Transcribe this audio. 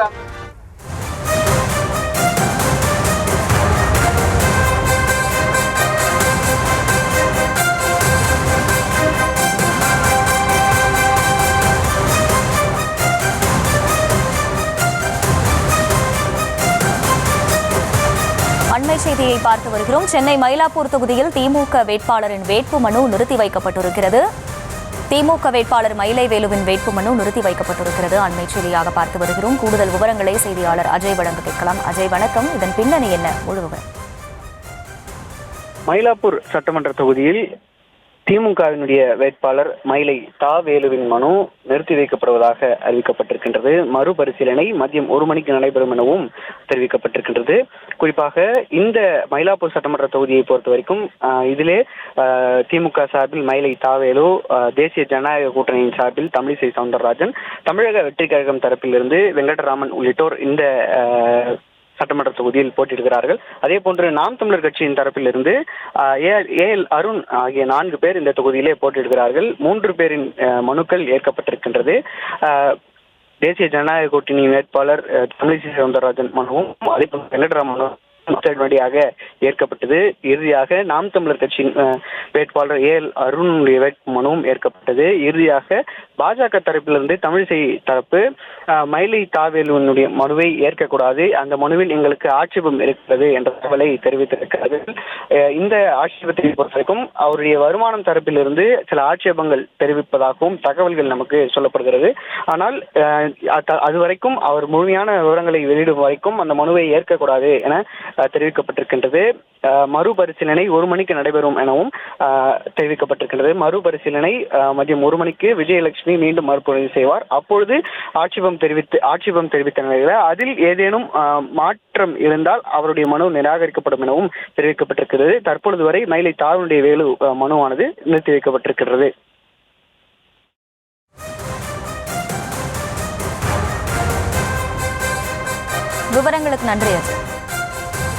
அண்மை செய்தியை பார்த்து வருகிறோம். சென்னை மயிலாப்பூர் தொகுதியில் திமுக வேட்பாளரின் வேட்புமனு நிறுத்தி வைக்கப்பட்டிருக்கிறது. திமுக வேட்பாளர் மயிலை வேலுவின் வேட்புமனு நிறுத்தி வைக்கப்பட்டிருக்கிறது. அண்மை செய்தியாக பார்த்து வருகிறோம். கூடுதல் விவரங்களை செய்தியாளர் அஜய் வழங்க கேட்கலாம். அஜய் வணக்கம். இதன் பின்னணி என்ன? முழு விவரம். மயிலாப்பூர் சட்டமன்ற தொகுதியில் திமுகவினுடைய வேட்பாளர் மயிலை வேலுவின் மனு நிறுத்தி வைக்கப்படுவதாக அறிவிக்கப்பட்டிருக்கின்றது. மறுபரிசீலனை மதியம் 1 மணிக்கு நடைபெறும் எனவும் தெரிவிக்கப்பட்டிருக்கின்றது. குறிப்பாக இந்த மயிலாப்பூர் சட்டமன்ற தொகுதியை பொறுத்த வரைக்கும் இதிலே திமுக சார்பில் மயிலை வேலு, தேசிய ஜனநாயக கூட்டணியின் சார்பில் தமிழிசை சவுந்தரராஜன், தமிழக வெற்றி கழகம் தரப்பிலிருந்து வெங்கடராமன் உள்ளிட்டோர் இந்த சட்டமன்ற தொகுதியில் போட்டியிடுகிறார்கள். அதே போன்று நாம் தமிழர் கட்சியின் தரப்பிலிருந்து ஏஎல் அருண் ஆகிய 4 பேர் இந்த தொகுதியிலே போட்டியிடுகிறார்கள். 3 பேரின் மனுக்கள் ஏற்கப்பட்டிருக்கின்றது. தேசிய ஜனநாயக கூட்டணியின் வேட்பாளர் தமிழிசை சவுந்தரராஜன் மனுவும் அதே போன்று வெங்கடராமன் உடனடியாக ஏற்கப்பட்டது. இறுதியாக நாம் தமிழர் கட்சியின் வேட்பாளர் ஏஎல் அருணுடைய வேட்பு மனுவும் ஏற்கப்பட்டது. இறுதியாக பாஜக தரப்பிலிருந்து தமிழிசை தரப்பு மயிலை வேலுவினுடைய மனுவை ஏற்கக்கூடாது, அந்த மனுவில் எங்களுக்கு ஆட்சேபம் இருக்கிறது என்ற தகவலை தெரிவித்திருக்கிறது. இந்த ஆட்சேபத்தை பொறுத்தவரைக்கும் அவருடைய வருமானம் தரப்பிலிருந்து சில ஆட்சேபங்கள் தெரிவிப்பதாகவும் தகவல்கள் நமக்கு சொல்லப்படுகிறது. ஆனால் அதுவரைக்கும் அவர் முழுமையான விவரங்களை வெளியிடும் வரைக்கும் அந்த மனுவை ஏற்கக்கூடாது என தெரிவிக்கப்பட்டிருக்கின்றது. மறுபரிசீலனை 1 மணிக்கு நடைபெறும் எனவும் தெரிவிக்கப்பட்டிருக்கின்றது. மறுபரிசீலனை மதியம் 1 மணிக்கு விஜயலட்சுமி மீண்டும் மறுபரிசீலனை செய்வார். அப்பொழுது ஆட்சேபம் தெரிவித்த நிலையில் அதில் ஏதேனும் மாற்றம் இருந்தால் அவருடைய மனு நிராகரிக்கப்படும் எனவும் தெரிவிக்கப்பட்டிருக்கிறது. தற்பொழுது வரை மயிலை வேலு மனுவானது நிறுத்தி வைக்கப்பட்டிருக்கிறது. விவரங்களுக்கு நன்றி அஜய்.